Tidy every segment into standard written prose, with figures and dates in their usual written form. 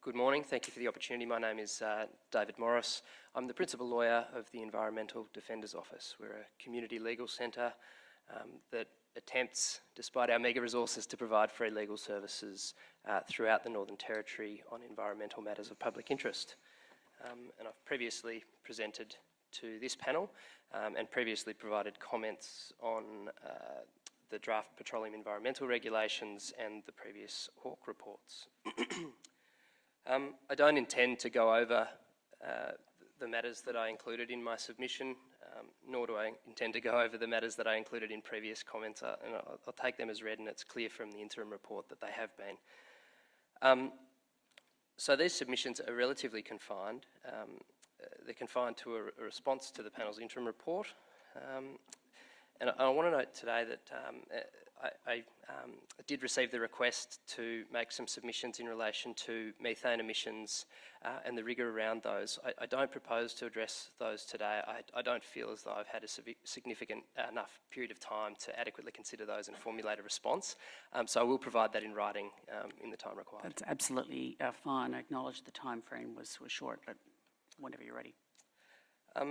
Good morning. Thank you for the opportunity. My name is David Morris. I'm the Principal Lawyer of the Environmental Defenders Office. We're a community legal centre that attempts, despite our meagre resources, to provide free legal services throughout the Northern Territory on environmental matters of public interest. And I've previously presented to this panel and previously provided comments on the draft petroleum environmental regulations and the previous Hawke reports. I don't intend to go over the matters that I included in my submission, nor do I intend to go over the matters that I included in previous comments, and I'll take them as read, and it's clear from the interim report that they have been. So these submissions are relatively confined. They're confined to a response to the panel's interim report. And I want to note today that I did receive the request to make some submissions in relation to methane emissions and the rigour around those. I don't propose to address those today. I don't feel as though I've had a significant enough period of time to adequately consider those and formulate a response. So I will provide that in writing in the time required. That's absolutely fine. I acknowledge the time frame was short, but whenever you're ready. I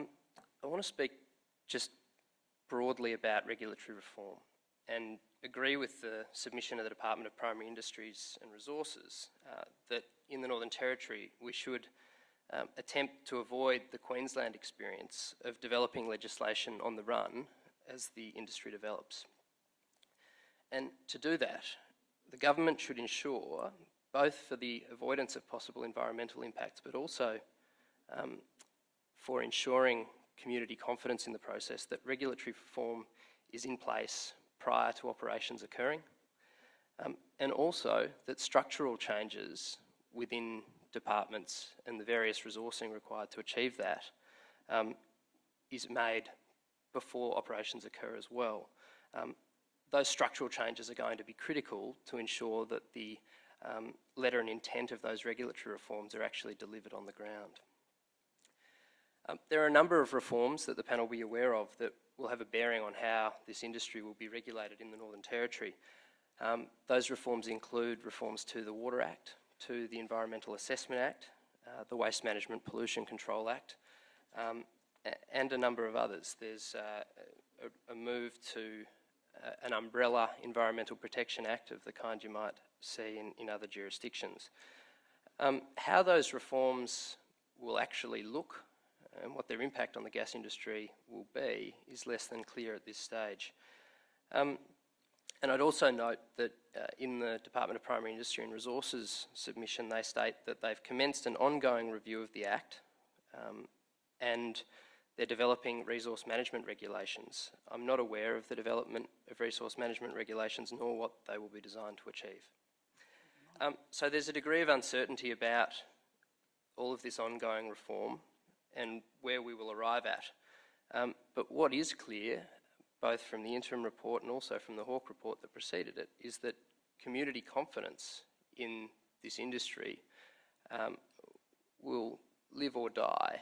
want to speak just broadly about regulatory reform and agree with the submission of the Department of Primary Industries and Resources that in the Northern Territory we should attempt to avoid the Queensland experience of developing legislation on the run as the industry develops. And to do that, the government should ensure, both for the avoidance of possible environmental impacts, but also for ensuring community confidence in the process, that regulatory reform is in place prior to operations occurring, and also that structural changes within departments and the various resourcing required to achieve that is made before operations occur as well. Those structural changes are going to be critical to ensure that the letter and intent of those regulatory reforms are actually delivered on the ground. There are a number of reforms that the panel will be aware of that will have a bearing on how this industry will be regulated in the Northern Territory. Those reforms include reforms to the Water Act, to the Environmental Assessment Act, the Waste Management Pollution Control Act, and a number of others. There's a move to an umbrella Environmental Protection Act of the kind you might see in other jurisdictions. How those reforms will actually look and what their impact on the gas industry will be is less than clear at this stage. And I'd also note that in the Department of Primary Industry and Resources submission, they state that they've commenced an ongoing review of the Act and they're developing resource management regulations. I'm not aware of the development of resource management regulations nor what they will be designed to achieve. So there's a degree of uncertainty about all of this ongoing reform and where we will arrive at. But what is clear, both from the interim report and also from the Hawke report that preceded it, is that community confidence in this industry will live or die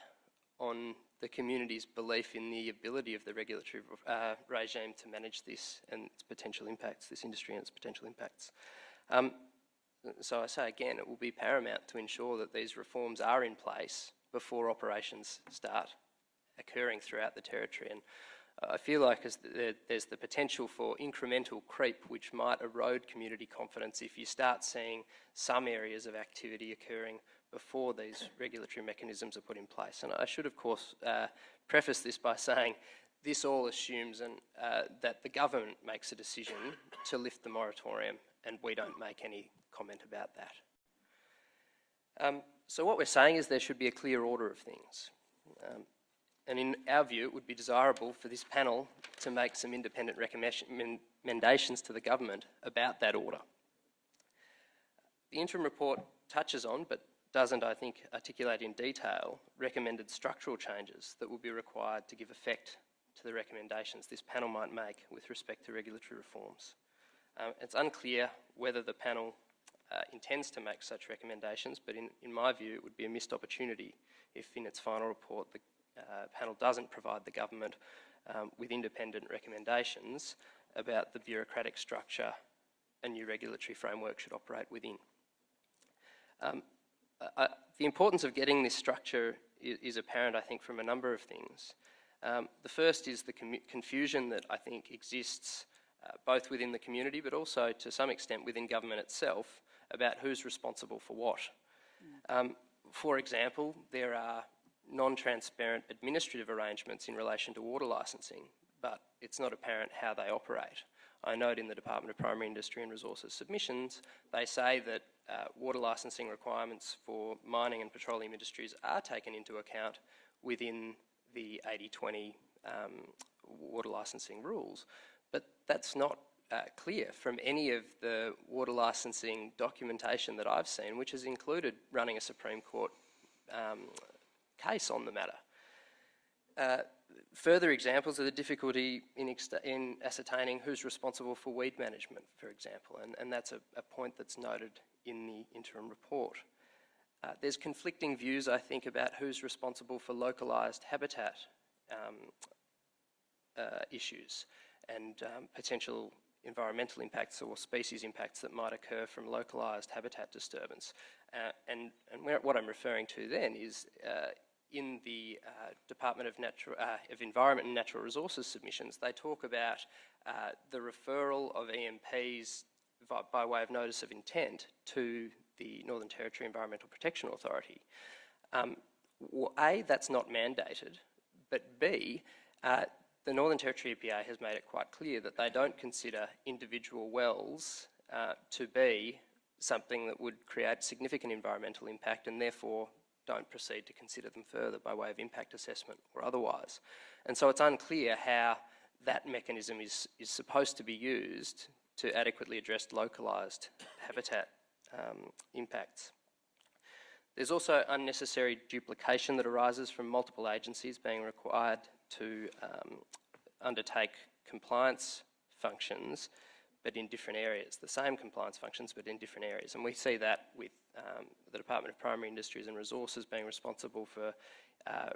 on the community's belief in the ability of the regulatory regime to manage this and its potential impacts, this industry and its potential impacts. So I say again, it will be paramount to ensure that these reforms are in place before operations start occurring throughout the Territory. And I feel like there's the potential for incremental creep which might erode community confidence if you start seeing some areas of activity occurring before these regulatory mechanisms are put in place. And I should, of course, preface this by saying this all assumes that the government makes a decision to lift the moratorium, and we don't make any comment about that. So what we're saying is there should be a clear order of things. And in our view, it would be desirable for this panel to make some independent recommendations to the government about that order. The interim report touches on, but doesn't, I think, articulate in detail, recommended structural changes that will be required to give effect to the recommendations this panel might make with respect to regulatory reforms. It's unclear whether the panel intends to make such recommendations, but in my view it would be a missed opportunity if in its final report the panel doesn't provide the government with independent recommendations about the bureaucratic structure a new regulatory framework should operate within. The importance of getting this structure is apparent, I think, from a number of things. The first is the confusion that I think exists both within the community but also to some extent within government itself about who's responsible for what. For example, there are non-transparent administrative arrangements in relation to water licensing, but it's not apparent how they operate. I note in the Department of Primary Industry and Resources submissions, they say that water licensing requirements for mining and petroleum industries are taken into account within the 80-20 water licensing rules, but that's not clear from any of the water licensing documentation that I've seen, which has included running a Supreme Court case on the matter. Further examples are the difficulty in ascertaining who's responsible for weed management, for example, and that's a point that's noted in the interim report. There's conflicting views, I think, about who's responsible for localised habitat issues and potential environmental impacts or species impacts that might occur from localised habitat disturbance. And what I'm referring to then is in the Department of Environment and Natural Resources submissions, they talk about the referral of EMPs by way of notice of intent to the Northern Territory Environmental Protection Authority. A, that's not mandated, but B, the Northern Territory EPA has made it quite clear that they don't consider individual wells to be something that would create significant environmental impact and therefore don't proceed to consider them further by way of impact assessment or otherwise. And so it's unclear how that mechanism is supposed to be used to adequately address localised habitat impacts. There's also unnecessary duplication that arises from multiple agencies being required to undertake compliance functions but in different areas, the same compliance functions but in different areas. And we see that with the Department of Primary Industries and Resources being responsible for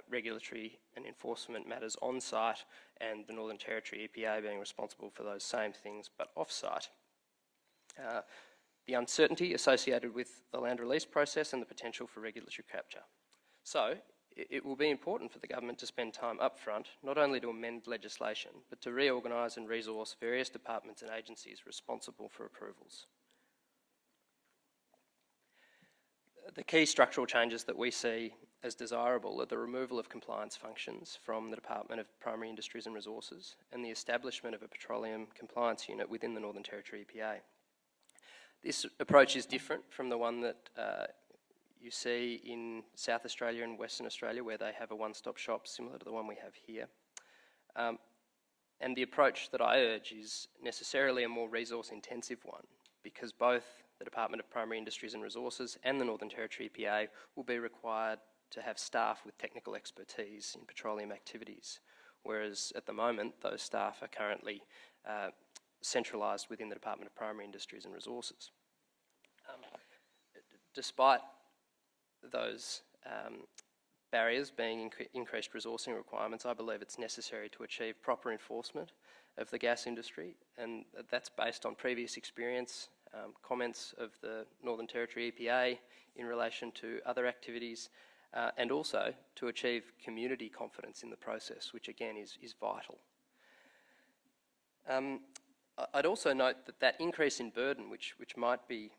regulatory and enforcement matters on site and the Northern Territory EPA being responsible for those same things but off site. The uncertainty associated with the land release process and the potential for regulatory capture. So it will be important for the government to spend time up front, not only to amend legislation, but to reorganise and resource various departments and agencies responsible for approvals. The key structural changes that we see as desirable are the removal of compliance functions from the Department of Primary Industries and Resources and the establishment of a petroleum compliance unit within the Northern Territory EPA. This approach is different from the one that you see in South Australia and Western Australia, where they have a one-stop shop similar to the one we have here. And the approach that I urge is necessarily a more resource-intensive one, because both the Department of Primary Industries and Resources and the Northern Territory EPA will be required to have staff with technical expertise in petroleum activities, whereas at the moment those staff are currently centralised within the Department of Primary Industries and Resources. Despite those barriers being increased resourcing requirements, I believe it's necessary to achieve proper enforcement of the gas industry, and that's based on previous experience, comments of the Northern Territory EPA in relation to other activities, and also to achieve community confidence in the process, which again is vital. I'd also note that increase in burden, which might be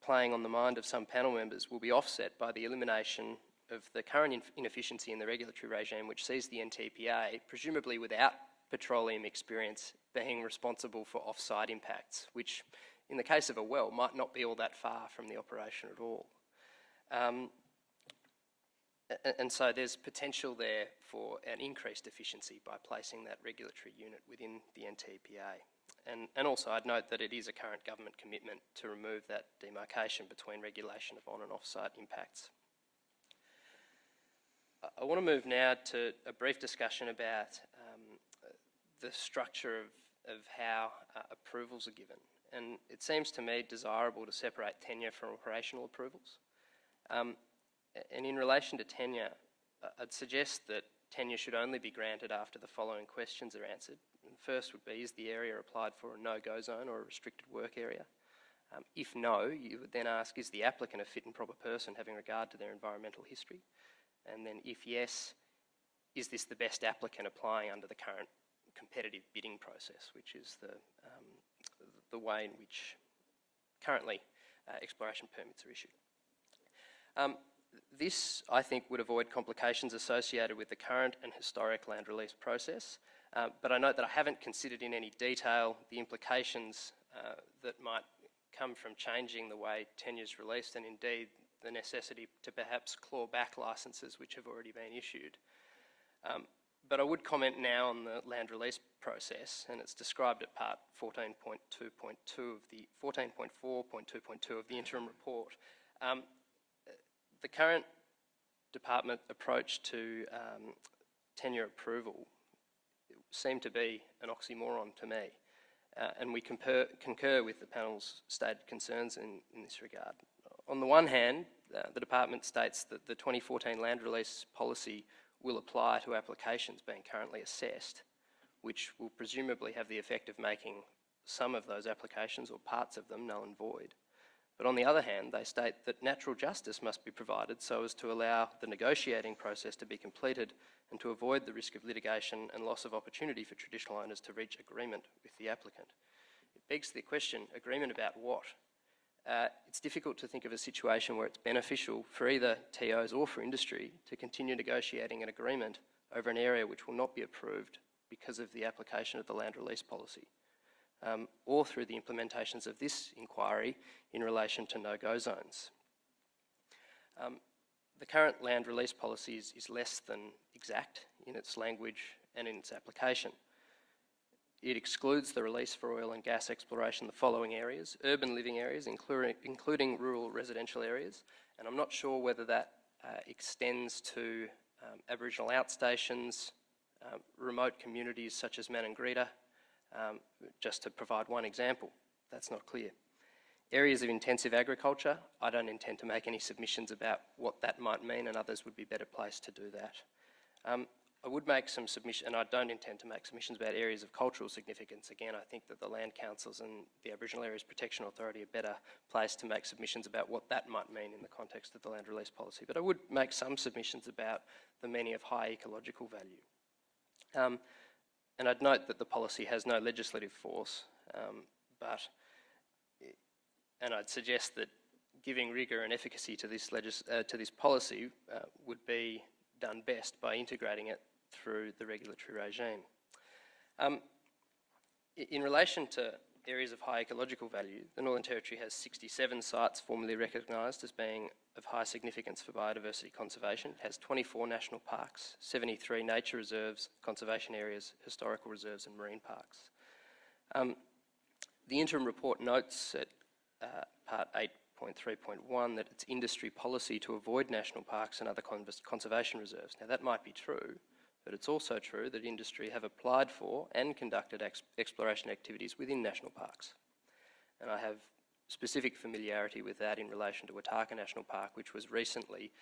playing on the mind of some panel members, will be offset by the elimination of the current inefficiency in the regulatory regime, which sees the NTPA, presumably without petroleum experience, being responsible for off-site impacts, which in the case of a well might not be all that far from the operation at all. And so there's potential there for an increased efficiency by placing that regulatory unit within the NTPA. And also I'd note that it is a current government commitment to remove that demarcation between regulation of on and off-site impacts. I want to move now to a brief discussion about the structure of how approvals are given. And it seems to me desirable to separate tenure from operational approvals. And in relation to tenure, I'd suggest that tenure should only be granted after the following questions are answered. And the first would be, is the area applied for a no-go zone or a restricted work area? If no, you would then ask, is the applicant a fit and proper person having regard to their environmental history? And then if yes, is this the best applicant applying under the current competitive bidding process, which is the way in which currently exploration permits are issued. This, I think, would avoid complications associated with the current and historic land release process, but I note that I haven't considered in any detail the implications that might come from changing the way tenure is released, and indeed the necessity to perhaps claw back licences which have already been issued. But I would comment now on the land release process, and it's described at part 14.2.2 of the 14.4.2.2 of the interim report. The current department approach to tenure approval seemed to be an oxymoron to me, and we concur with the panel's stated concerns in this regard. On the one hand, the department states that the 2014 land release policy will apply to applications being currently assessed, which will presumably have the effect of making some of those applications or parts of them null and void. But on the other hand, they state that natural justice must be provided so as to allow the negotiating process to be completed and to avoid the risk of litigation and loss of opportunity for traditional owners to reach agreement with the applicant. It begs the question, agreement about what? It's difficult to think of a situation where it's beneficial for either TOs or for industry to continue negotiating an agreement over an area which will not be approved because of the application of the land release policy, or through the implementations of this inquiry in relation to no-go zones. The current land release policy is less than exact in its language and in its application. It excludes the release for oil and gas exploration in the following areas: urban living areas, including rural residential areas, and I'm not sure whether that extends to Aboriginal outstations, remote communities such as Maningrida, just to provide one example. That's not clear. Areas of intensive agriculture, I don't intend to make any submissions about what that might mean, and others would be better placed to do that. I would make some submissions, and I don't intend to make submissions about areas of cultural significance. Again, I think that the land councils and the Aboriginal Areas Protection Authority are better placed to make submissions about what that might mean in the context of the land release policy. But I would make some submissions about the meaning of high ecological value. And I'd note that the policy has no legislative force, and I'd suggest that giving rigour and efficacy to this policy would be done best by integrating it through the regulatory regime. In relation to areas of high ecological value, the Northern Territory has 67 sites formally recognised as being of high significance for biodiversity conservation. It has 24 national parks, 73 nature reserves, conservation areas, historical reserves and marine parks. The interim report notes at part 8.3.1 that it's industry policy to avoid national parks and other conservation reserves. Now that might be true, but it's also true that industry have applied for and conducted exploration activities within national parks. And I have specific familiarity with that in relation to Wataka National Park, which was recently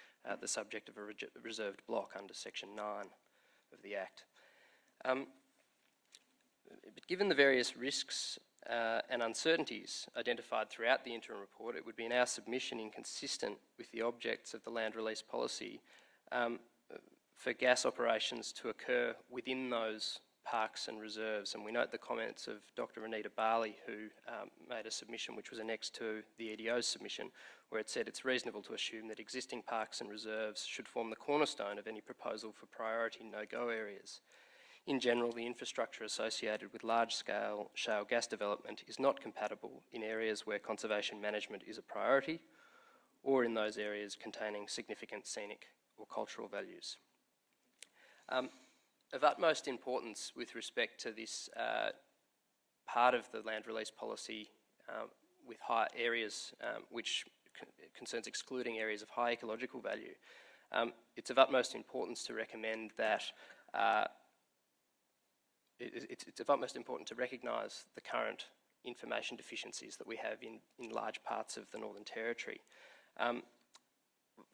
the subject of a reserved block under Section 9 of the Act. But given the various risks and uncertainties identified throughout the interim report, it would be in our submission inconsistent with the objects of the land release policy for gas operations to occur within those parks and reserves. And we note the comments of Dr. Anita Barley, who made a submission which was annexed to the EDO's submission, where it said it's reasonable to assume that existing parks and reserves should form the cornerstone of any proposal for priority no-go areas. In general, the infrastructure associated with large-scale shale gas development is not compatible in areas where conservation management is a priority, or in those areas containing significant scenic or cultural values. Of utmost importance with respect to this part of the land release policy with high areas which concerns excluding areas of high ecological value, it's of utmost importance to recommend that it's of utmost importance to recognise the current information deficiencies that we have in large parts of the Northern Territory.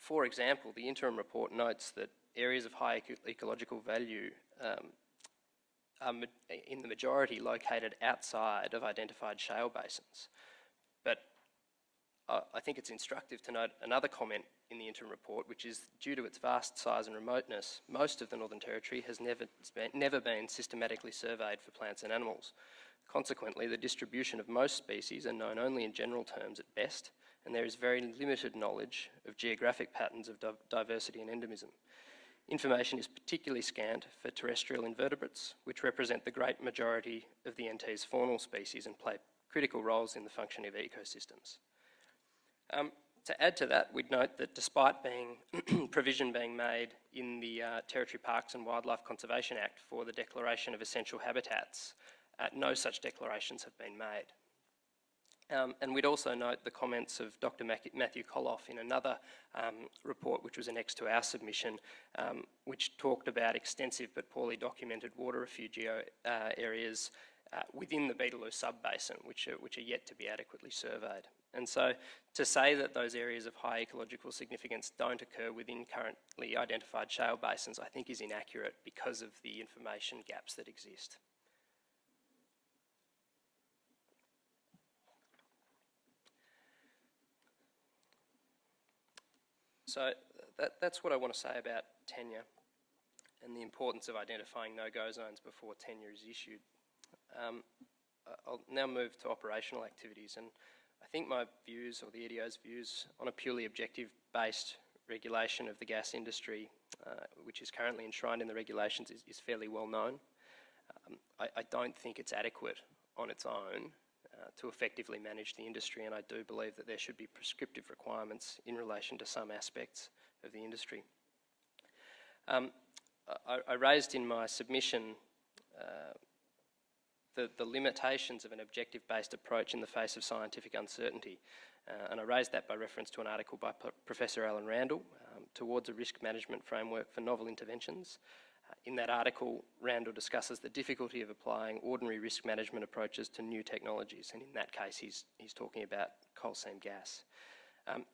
For example, the interim report notes that areas of high ecological value are in the majority located outside of identified shale basins. But I think it's instructive to note another comment in the interim report, which is due to its vast size and remoteness, most of the Northern Territory has never been systematically surveyed for plants and animals. Consequently, the distribution of most species are known only in general terms at best, and there is very limited knowledge of geographic patterns of diversity and endemism. Information is particularly scant for terrestrial invertebrates, which represent the great majority of the NT's faunal species and play critical roles in the functioning of ecosystems. To add to that, we'd note that despite provision being made in the Territory Parks and Wildlife Conservation Act for the declaration of essential habitats, no such declarations have been made. And we'd also note the comments of Dr. Matthew Koloff in another report which was annexed to our submission, which talked about extensive but poorly documented water refugio areas within the Beetaloo sub-basin, which are yet to be adequately surveyed. And so to say that those areas of high ecological significance don't occur within currently identified shale basins, I think is inaccurate because of the information gaps that exist. So that's what I want to say about tenure and the importance of identifying no-go zones before tenure is issued. I'll now move to operational activities, and I think my views, or the EDO's views, on a purely objective-based regulation of the gas industry, which is currently enshrined in the regulations, is fairly well known. I don't think it's adequate on its own to effectively manage the industry, and I do believe that there should be prescriptive requirements in relation to some aspects of the industry. I raised in my submission the limitations of an objective-based approach in the face of scientific uncertainty, and I raised that by reference to an article by Professor Alan Randall, Towards a Risk Management Framework for Novel Interventions. In that article, Randall discusses the difficulty of applying ordinary risk management approaches to new technologies, and in that case he's talking about coal seam gas.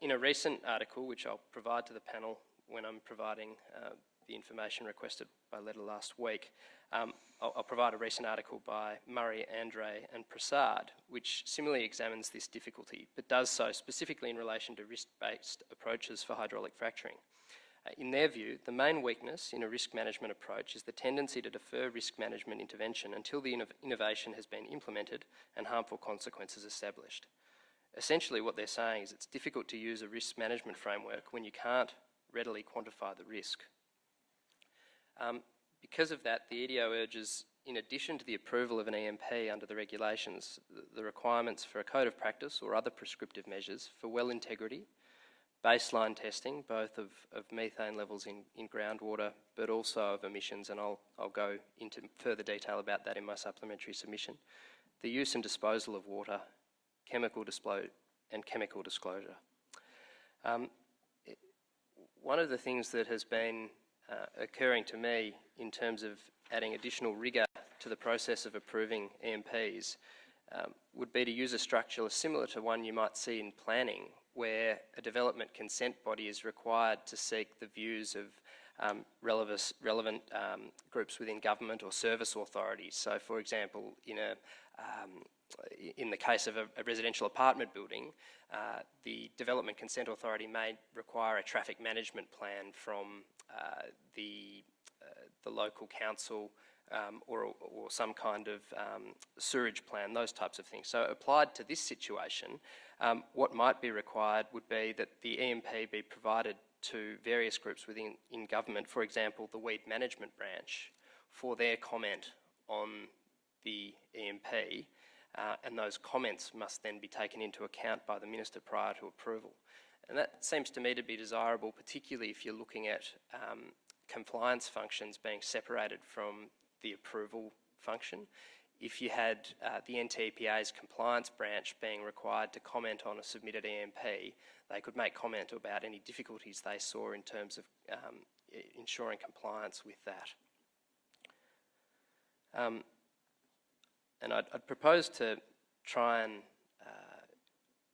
In a recent article, which I'll provide to the panel when I'm providing the information requested by letter last week, I'll provide a recent article by Murray, Andre and Prasad, which similarly examines this difficulty, but does so specifically in relation to risk-based approaches for hydraulic fracturing. In their view, the main weakness in a risk management approach is the tendency to defer risk management intervention until the innovation has been implemented and harmful consequences established. Essentially what they're saying is it's difficult to use a risk management framework when you can't readily quantify the risk. Because of that, the EDO urges, in addition to the approval of an EMP under the regulations, the requirements for a code of practice or other prescriptive measures for well integrity, baseline testing, both of methane levels in groundwater, but also of emissions, and I'll go into further detail about that in my supplementary submission, the use and disposal of water, chemical disclosure. One of the things that has been occurring to me in terms of adding additional rigour to the process of approving EMPs would be to use a structure similar to one you might see in planning, where a development consent body is required to seek the views of relevant groups within government or service authorities. So, for example, in the case of a residential apartment building, the Development Consent Authority may require a traffic management plan from the local council or some kind of sewerage plan, those types of things. So applied to this situation, what might be required would be that the EMP be provided to various groups within government, for example, the Weed Management Branch, for their comment on the EMP, and those comments must then be taken into account by the Minister prior to approval. And that seems to me to be desirable, particularly if you're looking at compliance functions being separated from the approval function. If you had the NTEPA's compliance branch being required to comment on a submitted EMP, they could make comment about any difficulties they saw in terms of ensuring compliance with that. And I'd propose to try and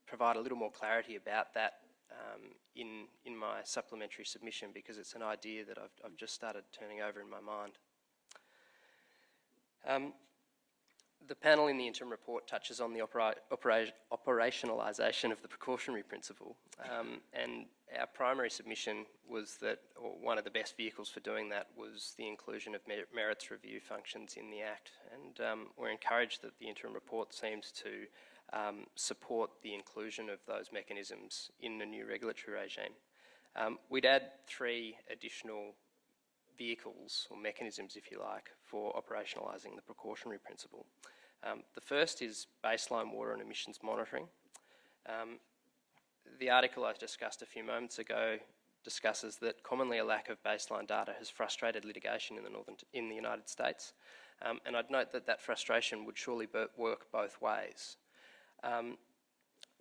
provide a little more clarity about that in my supplementary submission, because it's an idea that I've just started turning over in my mind. The panel in the interim report touches on the operationalisation of the precautionary principle, and our primary submission was that, or one of the best vehicles for doing that was the inclusion of merits review functions in the Act, and we're encouraged that the interim report seems to support the inclusion of those mechanisms in the new regulatory regime. We'd add 3 additional vehicles, or mechanisms if you like, for operationalising the precautionary principle. The first is baseline water and emissions monitoring. The article I discussed a few moments ago discusses that commonly a lack of baseline data has frustrated litigation in the United States, and I'd note that that frustration would surely work both ways.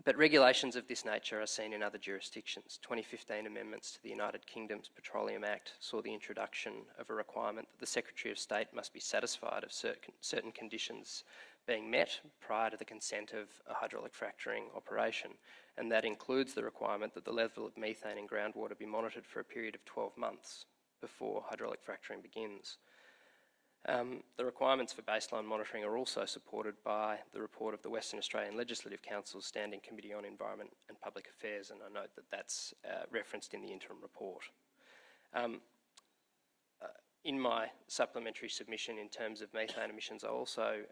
But regulations of this nature are seen in other jurisdictions. 2015 amendments to the United Kingdom's Petroleum Act saw the introduction of a requirement that the Secretary of State must be satisfied of certain conditions being met prior to the consent of a hydraulic fracturing operation, and that includes the requirement that the level of methane in groundwater be monitored for a period of 12 months before hydraulic fracturing begins. The requirements for baseline monitoring are also supported by the report of the Western Australian Legislative Council's Standing Committee on Environment and Public Affairs, and I note that that's referenced in the interim report. In my supplementary submission in terms of methane emissions, I also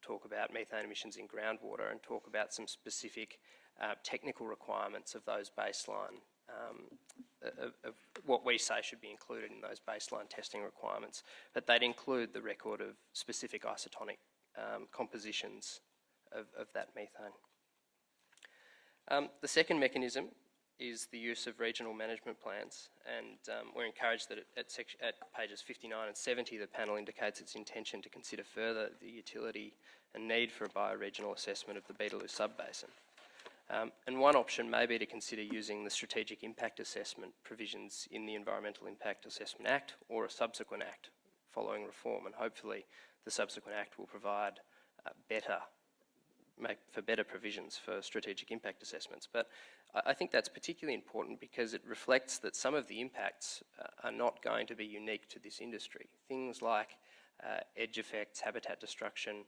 talk about methane emissions in groundwater and talk about some specific technical requirements of those baseline, of what we say should be included in those baseline testing requirements, but they'd include the record of specific isotonic compositions of that methane. The second mechanism is the use of regional management plans, and we're encouraged that at pages 59 and 70 the panel indicates its intention to consider further the utility and need for a bioregional assessment of the Beetaloo Subbasin. And one option may be to consider using the Strategic Impact Assessment provisions in the Environmental Impact Assessment Act or a subsequent act following reform, and hopefully the subsequent act will provide better provisions for strategic impact assessments. But I think that's particularly important because it reflects that some of the impacts are not going to be unique to this industry. Things like edge effects, habitat destruction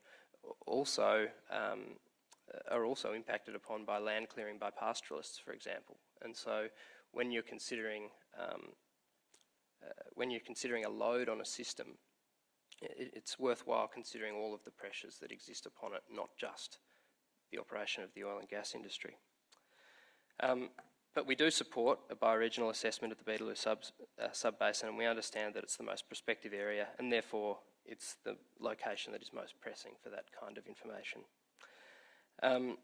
are also impacted upon by land clearing by pastoralists, for example. And so when you're considering a load on a system, it's worthwhile considering all of the pressures that exist upon it, not just the operation of the oil and gas industry. But we do support a bioregional assessment of the Beetaloo Subbasin, and we understand that it's the most prospective area, and therefore it's the location that is most pressing for that kind of information. And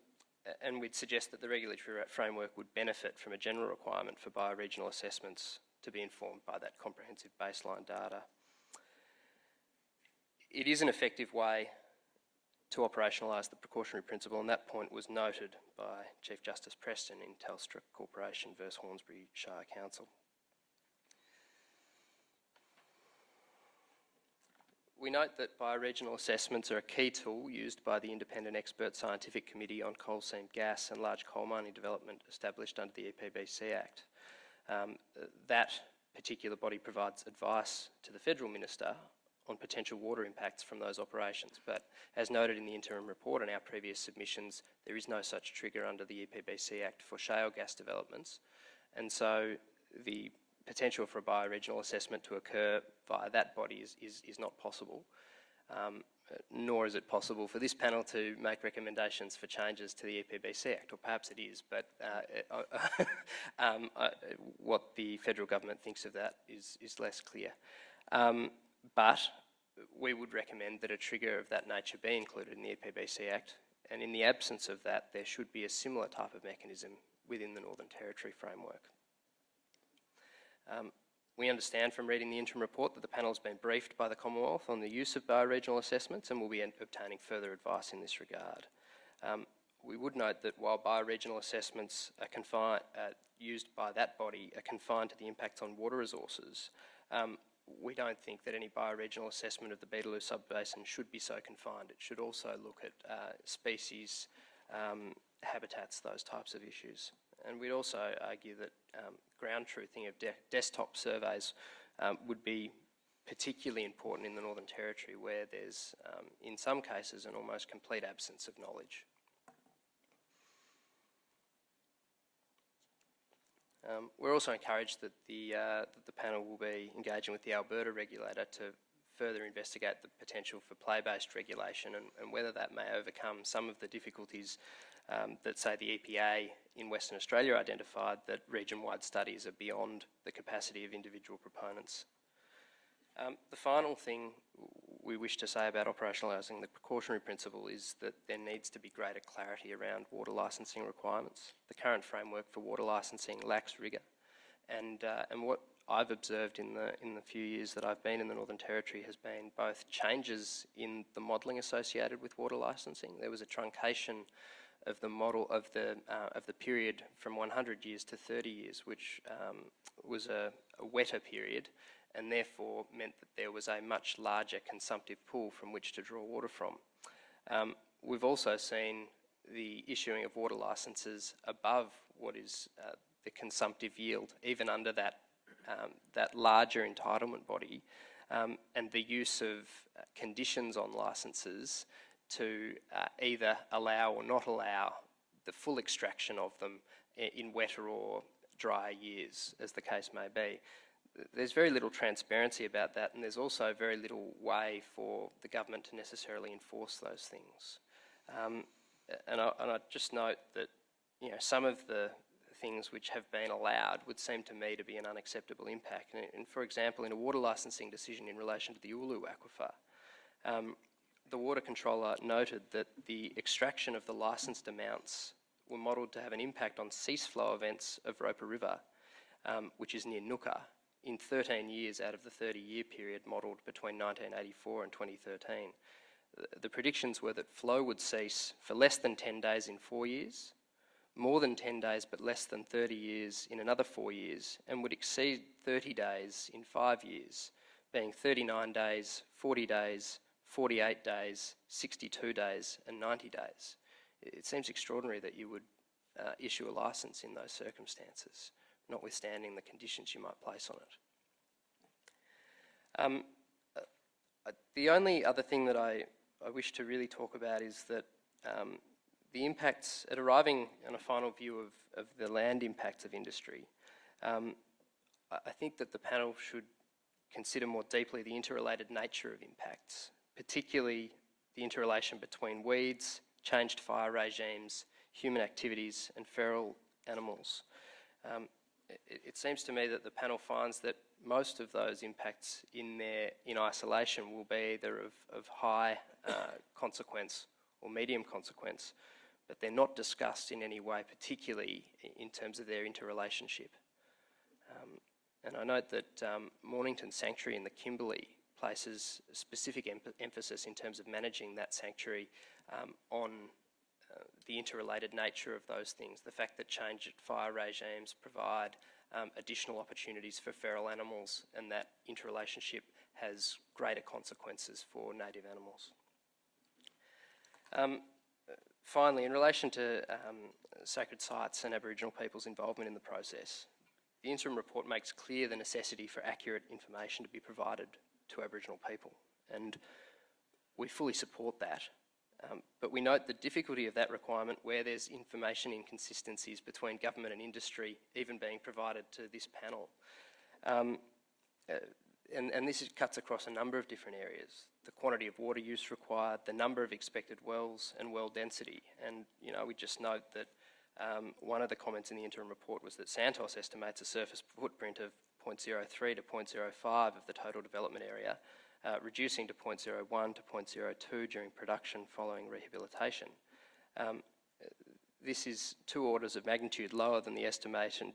we'd suggest that the regulatory framework would benefit from a general requirement for bioregional assessments to be informed by that comprehensive baseline data. It is an effective way to operationalise the precautionary principle, and that point was noted by Chief Justice Preston in Telstra Corporation v Hornsby Shire Council. We note that bioregional assessments are a key tool used by the Independent Expert Scientific Committee on Coal Seam Gas and Large Coal Mining Development established under the EPBC Act. That particular body provides advice to the Federal Minister on potential water impacts from those operations, but as noted in the interim report and our previous submissions, there is no such trigger under the EPBC Act for shale gas developments, and so the potential for a bioregional assessment to occur via that body is not possible, nor is it possible for this panel to make recommendations for changes to the EPBC Act, or perhaps it is, but what the federal government thinks of that is less clear. But we would recommend that a trigger of that nature be included in the EPBC Act, and in the absence of that, there should be a similar type of mechanism within the Northern Territory framework. We understand from reading the interim report that the panel has been briefed by the Commonwealth on the use of bioregional assessments and will be obtaining further advice in this regard. We would note that while bioregional assessments are used by that body are confined to the impacts on water resources, we don't think that any bioregional assessment of the Beetaloo Subbasin should be so confined. It should also look at species, habitats, those types of issues. And we'd also argue that ground truthing of desktop surveys would be particularly important in the Northern Territory, where there's, in some cases, an almost complete absence of knowledge. We're also encouraged that the panel will be engaging with the Alberta regulator to further investigate the potential for play-based regulation and whether that may overcome some of the difficulties that, say, the EPA in Western Australia identified, that region-wide studies are beyond the capacity of individual proponents. The final thing we wish to say about operationalising the precautionary principle is that there needs to be greater clarity around water licensing requirements. The current framework for water licensing lacks rigour, and what I've observed in the few years that I've been in the Northern Territory has been both changes in the modelling associated with water licensing. There was a truncation of the model of the period from 100 years to 30 years, which was a wetter period, and therefore meant that there was a much larger consumptive pool from which to draw water from. We've also seen the issuing of water licences above what is the consumptive yield, even under that larger entitlement body, and the use of conditions on licences to either allow or not allow the full extraction of them in wetter or drier years, as the case may be. There's very little transparency about that, and there's also very little way for the government to necessarily enforce those things. And I just note that, you know, some of the things which have been allowed would seem to me to be an unacceptable impact. And for example, in a water licensing decision in relation to the Ulu aquifer, the water controller noted that the extraction of the licensed amounts were modelled to have an impact on cease flow events of Roper River, which is near Nooka, in 13 years out of the 30-year period modelled between 1984 and 2013. The predictions were that flow would cease for less than 10 days in 4 years, more than 10 days but less than 30 years in another 4 years, and would exceed 30 days in 5 years, being 39 days, 40 days, 48 days, 62 days and 90 days. It seems extraordinary that you would issue a licence in those circumstances, notwithstanding the conditions you might place on it. The only other thing that I wish to really talk about is that the impacts, at arriving on a final view of the land impacts of industry, I think that the panel should consider more deeply the interrelated nature of impacts, particularly the interrelation between weeds, changed fire regimes, human activities and feral animals. It seems to me that the panel finds that most of those impacts in isolation will be either of high consequence or medium consequence, but they're not discussed in any way, particularly in terms of their interrelationship. And I note that Mornington Sanctuary in the Kimberley places specific emphasis in terms of managing that sanctuary on the interrelated nature of those things, the fact that changed fire regimes provide additional opportunities for feral animals, and that interrelationship has greater consequences for native animals. Finally, in relation to sacred sites and Aboriginal people's involvement in the process, the interim report makes clear the necessity for accurate information to be provided to Aboriginal people, and we fully support that. But we note the difficulty of that requirement where there's information inconsistencies between government and industry even being provided to this panel. And this cuts across a number of different areas: the quantity of water use required, the number of expected wells and well density. And, you know, we just note that one of the comments in the interim report was that Santos estimates a surface footprint of 0.03 to 0.05 of the total development area, reducing to 0.01 to 0.02 during production following rehabilitation. This is 2 orders of magnitude lower than the estimations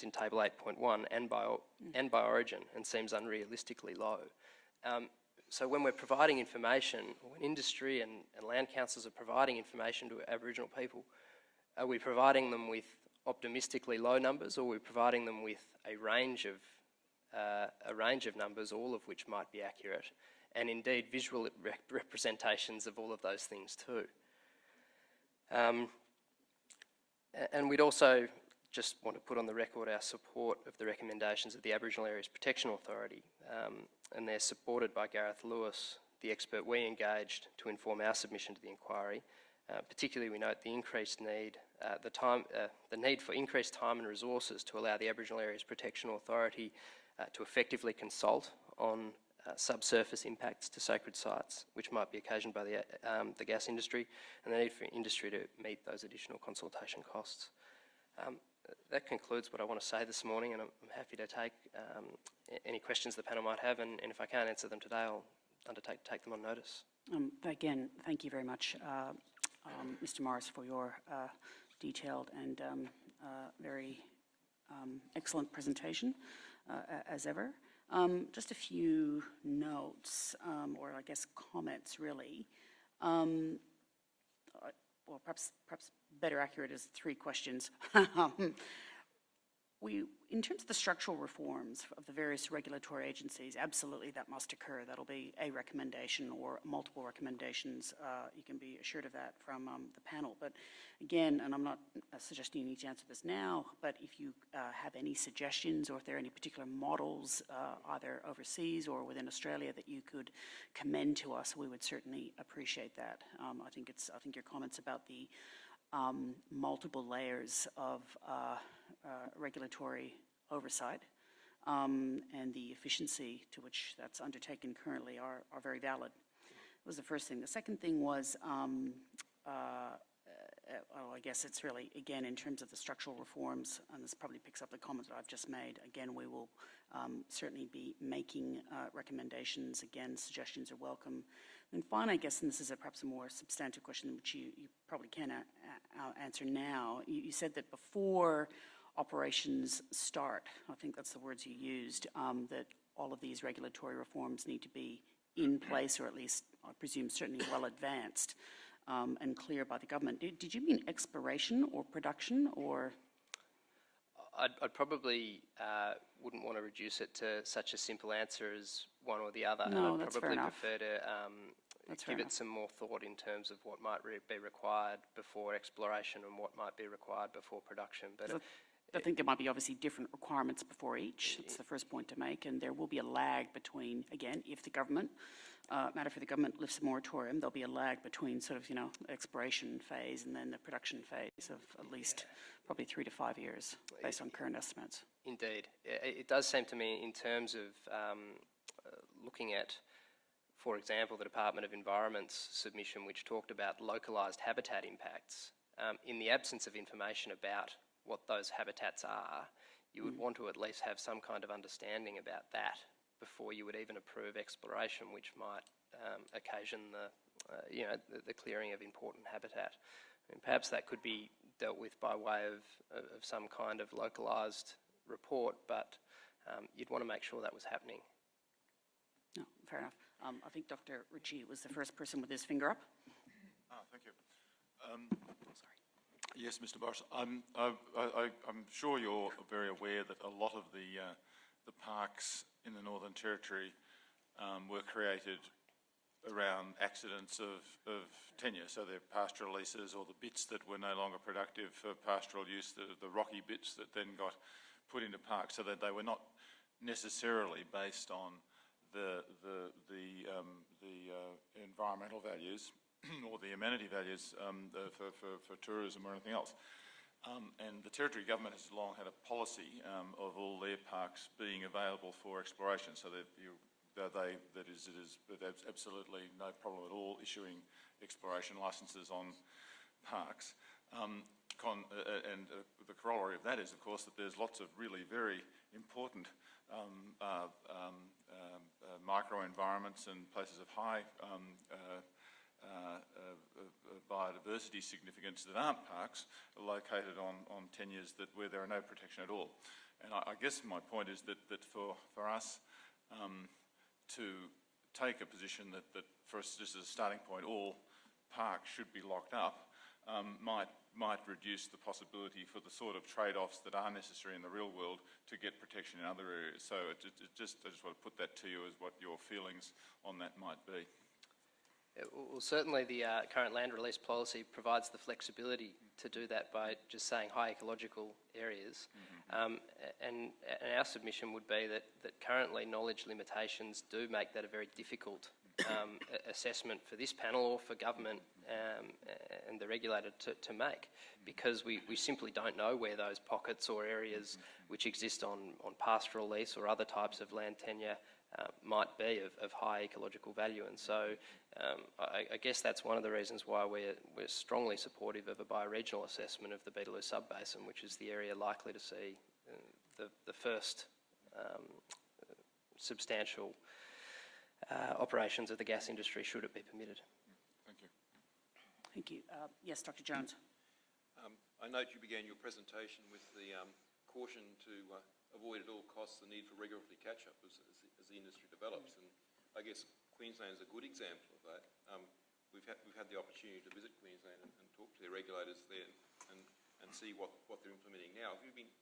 in Table 8.1 and by origin, and seems unrealistically low. So when we're providing information, when industry and land councils are providing information to Aboriginal people, are we providing them with optimistically low numbers, or are we providing them with a range of numbers, all of which might be accurate, and indeed visual representations of all of those things too? And we'd also just want to put on the record our support of the recommendations of the Aboriginal Areas Protection Authority, and they're supported by Gareth Lewis, the expert we engaged to inform our submission to the inquiry. Particularly, we note the increased need, the need for increased time and resources to allow the Aboriginal Areas Protection Authority to effectively consult on subsurface impacts to sacred sites, which might be occasioned by the gas industry, and the need for industry to meet those additional consultation costs. That concludes what I want to say this morning, and I'm happy to take any questions the panel might have, and if I can't answer them today, I'll undertake to take them on notice. Again, thank you very much, Mr. Morris, for your detailed and very excellent presentation, as ever. Just a few notes, or I guess comments, really. Well, perhaps better accurate is 3 questions. In terms of the structural reforms of the various regulatory agencies, absolutely that must occur. That'll be a recommendation or multiple recommendations. You can be assured of that from the panel. But again, and I'm not suggesting you need to answer this now, but if you have any suggestions or if there are any particular models, either overseas or within Australia, that you could commend to us, we would certainly appreciate that. I think your comments about the multiple layers of regulatory oversight and the efficiency to which that's undertaken currently are very valid. That was the first thing. The second thing was, I guess it's really, again, in terms of the structural reforms, and this probably picks up the comment that I've just made. Again, we will certainly be making recommendations. Again, suggestions are welcome. And finally, I guess, and this is perhaps a more substantive question, which you probably can answer now. You said that before operations start, I think that's the words you used, that all of these regulatory reforms need to be in place, or at least, I presume, certainly well advanced and clear by the government. Did you mean exploration or production, or? I'd probably wouldn't want to reduce it to such a simple answer as one or the other. No, and I'd that's probably fair enough. prefer to give it some more thought in terms of what might be required before exploration and what might be required before production. But I think there might be obviously different requirements before each. That's the first point to make, and there will be a lag between, again, if the government, matter for the government lifts a moratorium, there'll be a lag between sort of, exploration phase and then the production phase of at least probably 3 to 5 years, based on current estimates. Indeed. It does seem to me, in terms of looking at, for example, the Department of Environment's submission, which talked about localised habitat impacts, in the absence of information about what those habitats are, you would want to at least have some kind of understanding about that before you would even approve exploration, which might occasion the clearing of important habitat. And perhaps that could be dealt with by way of some kind of localised report, but you'd want to make sure that was happening. No, fair enough. I think Dr. Ritchie was the first person with his finger up. Thank you. Sorry. Yes, Mr. Morris. I'm sure you're very aware that a lot of the parks in the Northern Territory were created around accidents of tenure. So they're pastoral leases, or the bits that were no longer productive for pastoral use, the rocky bits that then got put into parks, so that they were not necessarily based on the environmental values or the amenity values for tourism or anything else. And the Territory Government has long had a policy of all their parks being available for exploration, so that there's absolutely no problem at all issuing exploration licences on parks. And the corollary of that is, of course, that there's lots of really very important microenvironments and places of high biodiversity significance that aren't parks, are located on tenures where there are no protection at all. And I guess my point is that for us to take a position that for us, just as a starting point, all parks should be locked up, might reduce the possibility for the sort of trade-offs that are necessary in the real world to get protection in other areas. So I just want to put that to you as what your feelings on that might be. Well, certainly the current land release policy provides the flexibility to do that by just saying high ecological areas. And our submission would be that currently knowledge limitations do make that a very difficult assessment for this panel or for government and the regulator to make, because we simply don't know where those pockets or areas which exist on pastoral lease or other types of land tenure might be of high ecological value. And so I guess that's one of the reasons why we're strongly supportive of a bioregional assessment of the Beetaloo Subbasin, which is the area likely to see the first substantial operations of the gas industry, should it be permitted. Thank you. Thank you. Yes, Dr. Jones. I note you began your presentation with the caution to avoid at all costs the need for regulatory catch-up as the industry develops. And I guess Queensland is a good example of that. We've had the opportunity to visit Queensland and talk to their regulators there and see what they're implementing now. Have you been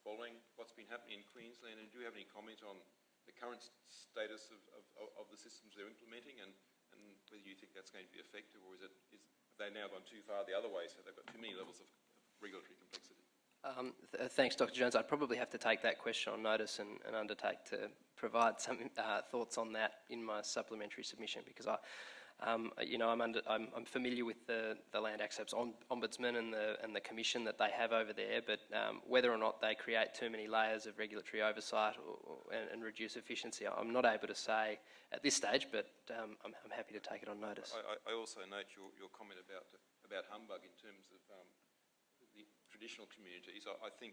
following what's been happening in Queensland, and do you have any comment on the current status of the systems they're implementing, and whether you think that's going to be effective, or have they now gone too far the other way, so they've got too many levels of regulatory complexity? Thanks, Dr. Jones. I'd probably have to take that question on notice and undertake to provide some thoughts on that in my supplementary submission, because I'm familiar with the Land Access Ombudsman and the commission that they have over there, but whether or not they create too many layers of regulatory oversight and reduce efficiency, I'm not able to say at this stage, but I'm happy to take it on notice. I also note your comment about humbug in terms of the traditional communities. I think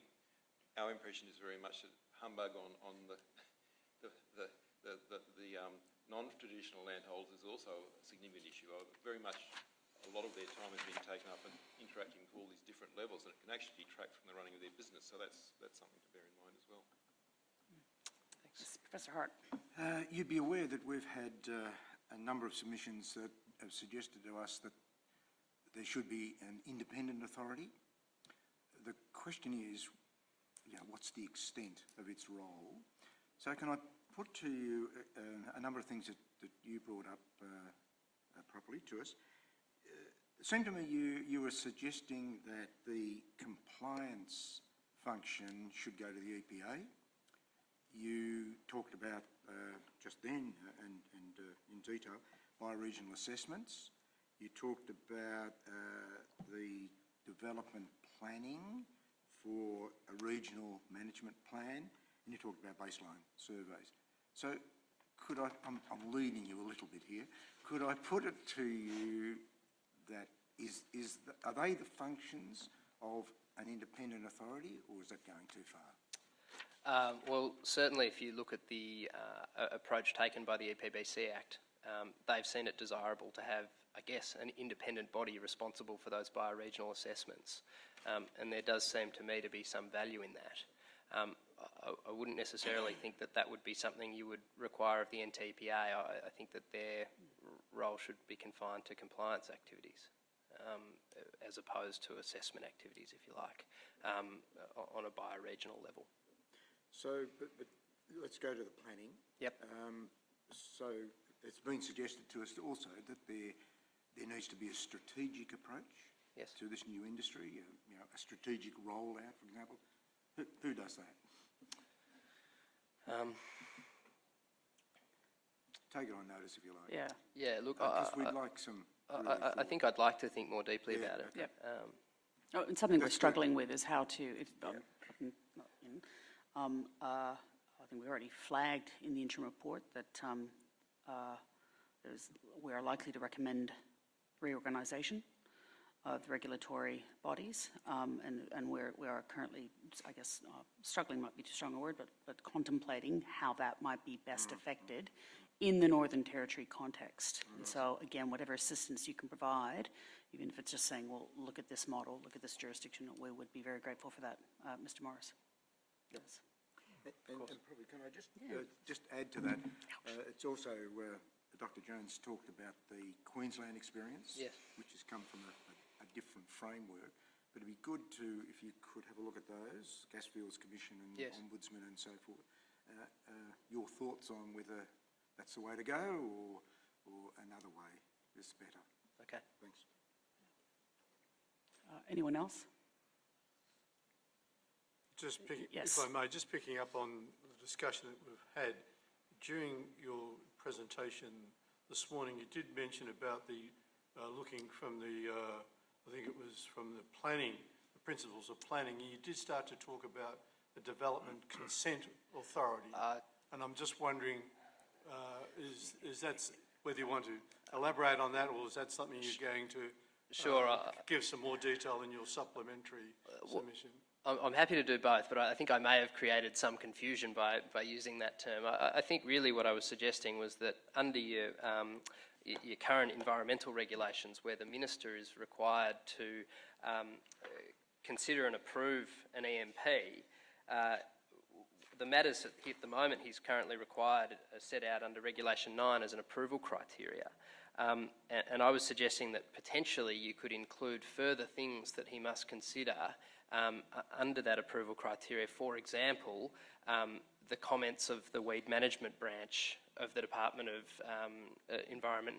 our impression is very much that humbug on the non-traditional landholders is also a significant issue. Very much a lot of their time has been taken up in interacting with all these different levels, and it can actually detract from the running of their business. So that's something to bear in mind as well. Thanks. Professor Hart. You'd be aware that we've had a number of submissions that have suggested to us that there should be an independent authority. The question is, what's the extent of its role? So can I put to you a number of things that you brought up properly to us? It seemed to me you were suggesting that the compliance function should go to the EPA. You talked about just then and in detail bioregional assessments. You talked about the development planning for a regional management plan, and you talked about baseline surveys. So could I'm leading you a little bit here, could I put it to you that are they the functions of an independent authority, or is that going too far? Well, certainly if you look at the approach taken by the EPBC Act, they've seen it desirable to have, I guess, an independent body responsible for those bioregional assessments. And there does seem to me to be some value in that. I wouldn't necessarily think that would be something you would require of the NTPA. I think that their role should be confined to compliance activities, as opposed to assessment activities, if you like, on a bioregional level. So, but let's go to the planning. Yep. So it's been suggested to us also that there needs to be a strategic approach to this new industry, a strategic rollout, for example. Who does that? Take it on notice if you like. Yeah. Yeah, look, because we'd like some. I think I'd like to think more deeply about it. Okay. Yep. And something we're struggling with is how to, I think we already flagged in the interim report that we are likely to recommend reorganisation of the regulatory bodies, and we are currently, I guess, struggling might be too strong a word, but contemplating how that might be best affected in the Northern Territory context. And so, again, whatever assistance you can provide, even if it's just saying, well, look at this model, look at this jurisdiction, we would be very grateful for that, Mr. Morris. Yes. And probably, can I just add to that? It's also, Dr. Jones talked about the Queensland experience, which has come from a different framework. But it'd be good to, if you could have a look at those, Gasfields Commission and Ombudsman and so forth, your thoughts on whether that's the way to go or another way. is better. Okay. Thanks. Anyone else? If I may, just picking up on the discussion that we've had, during your presentation this morning, you did mention about the looking from the, I think it was from the planning, the principles of planning. You did start to talk about the development consent authority. And I'm just wondering, is that, whether you want to elaborate on that, or is that something you're going to give some more detail in your supplementary submission? I'm happy to do both, but I think I may have created some confusion by using that term. I think really what I was suggesting was that under your current environmental regulations, where the minister is required to consider and approve an EMP, the matters at the moment he's currently required are set out under Regulation 9 as an approval criteria. And I was suggesting that potentially you could include further things that he must consider under that approval criteria. For example, the comments of the weed management branch of the Department of Environment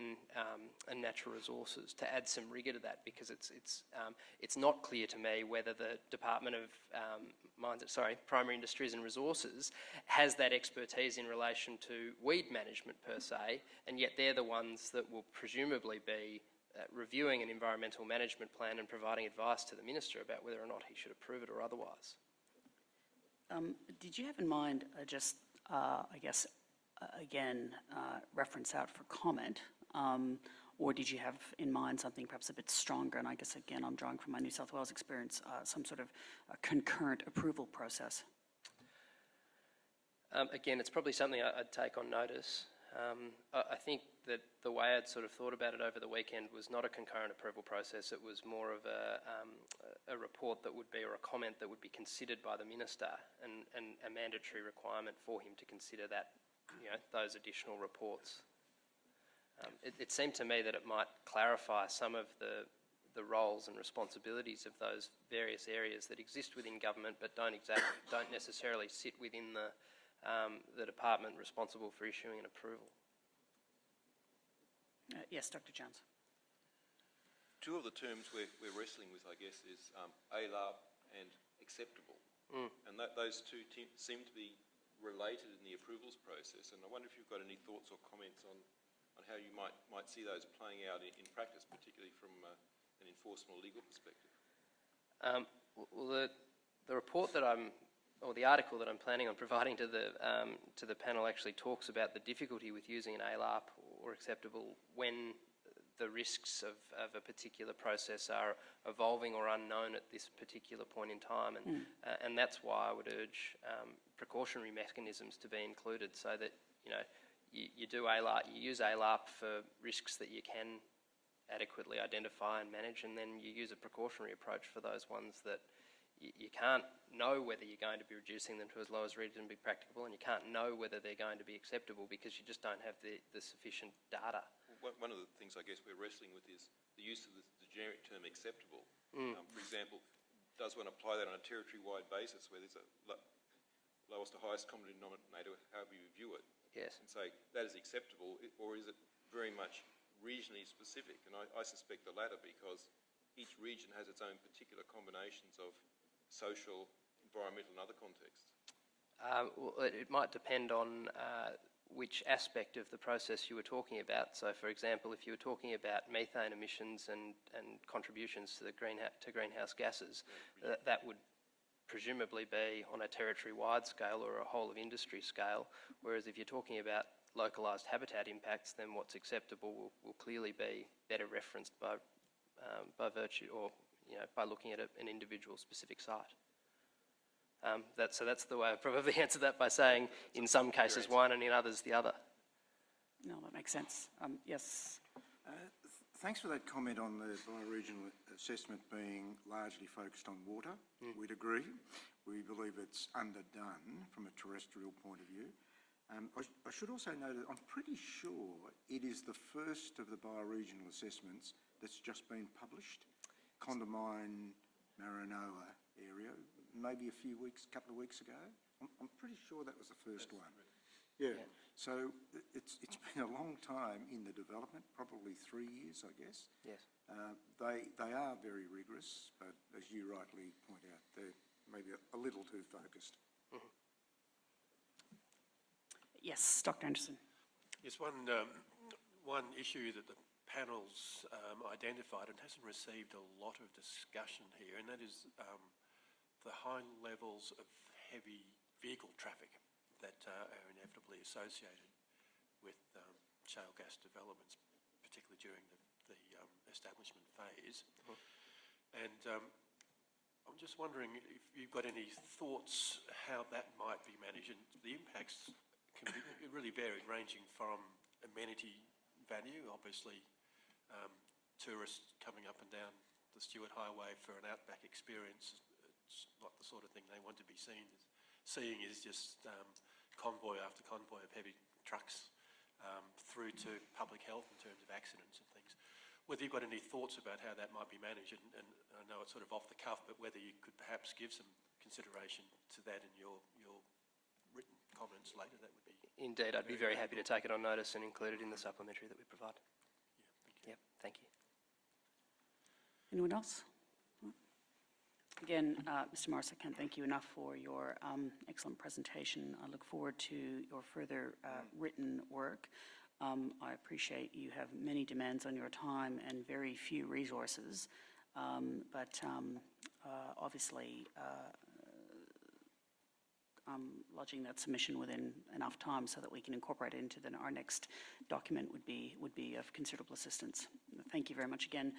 and Natural Resources, to add some rigour to that, because it's not clear to me whether the Department of Primary Industries and Resources has that expertise in relation to weed management per se, and yet they're the ones that will presumably be reviewing an environmental management plan and providing advice to the minister about whether or not he should approve it or otherwise. Did you have in mind I guess, again, reference out for comment, or did you have in mind something perhaps a bit stronger? And I guess, again, I'm drawing from my New South Wales experience, some sort of a concurrent approval process. Again, it's probably something I'd take on notice. I think that the way I'd sort of thought about it over the weekend was not a concurrent approval process. It was more of a report that would be, or a comment that would be considered by the minister, and a mandatory requirement for him to consider that, those additional reports. It seemed to me that it might clarify some of the roles and responsibilities of those various areas that exist within government, but don't necessarily sit within the department responsible for issuing an approval. Yes, Dr. Jones. Two of the terms we're wrestling with, I guess, is ALARP and acceptable. And those two seem to be related in the approvals process. And I wonder if you've got any thoughts or comments on how you might see those playing out in practice, particularly from an enforcement or legal perspective. Well, the report that the article that I'm planning on providing to the panel actually talks about the difficulty with using an ALARP or acceptable when the risks of a particular process are evolving or unknown at this particular point in time, and that's why I would urge precautionary mechanisms to be included, so that you use ALARP for risks that you can adequately identify and manage, and then you use a precautionary approach for those ones that you can't know whether you're going to be reducing them to as low as reasonably practicable, and you can't know whether they're going to be acceptable because you just don't have the sufficient data. Well, one of the things I guess we're wrestling with is the use of the generic term acceptable. For example, does one apply that on a territory-wide basis where there's a lowest to highest common denominator, however you view it? Yes. And say that is acceptable, or is it very much regionally specific? And I suspect the latter, because each region has its own particular combinations of social, environmental and other contexts. Well, it might depend on which aspect of the process you were talking about. So, for example, if you were talking about methane emissions and contributions to the greenhouse gases, that would presumably be on a territory-wide scale or a whole of industry scale. Whereas if you're talking about localised habitat impacts, then what's acceptable will clearly be better referenced by virtue, or by looking at an individual specific site. So that's the way I probably answer that, by saying in some cases one and in others the other. No, that makes sense. Yes. Thanks for that comment on the bioregional assessment being largely focused on water. We'd agree. We believe it's underdone from a terrestrial point of view. I should also note that I'm pretty sure it is the first of the bioregional assessments that's just been published. Condamine, Maranoa area, maybe a couple of weeks ago. I'm pretty sure that was the first one. Yeah, so it's been a long time in the development, probably 3 years, I guess. Yes. They are very rigorous, but as you rightly point out, they're maybe a little too focused. Yes, Dr. Anderson. Yes, one issue that the panel's identified and hasn't received a lot of discussion here, and that is the high levels of heavy vehicle traffic that are inevitably associated with shale gas developments, particularly during the establishment phase. And I'm just wondering if you've got any thoughts how that might be managed. And the impacts can be really varied, ranging from amenity value, obviously tourists coming up and down the Stewart Highway for an outback experience, it's not the sort of thing they want to be seeing is just convoy after convoy of heavy trucks through to public health in terms of accidents and things. Whether you've got any thoughts about how that might be managed, and I know it's sort of off the cuff, but whether you could perhaps give some consideration to that in your written comments later, that would be... Indeed, I'd be very happy to take it on notice and include it in the supplementary that we provide. Yeah, thank you. Yep, thank you. Anyone else? Again, Mr. Morris, I can't thank you enough for your excellent presentation. I look forward to your further written work. I appreciate you have many demands on your time and very few resources, but obviously lodging that submission within enough time so that we can incorporate it into our next document would be of considerable assistance. Thank you very much again.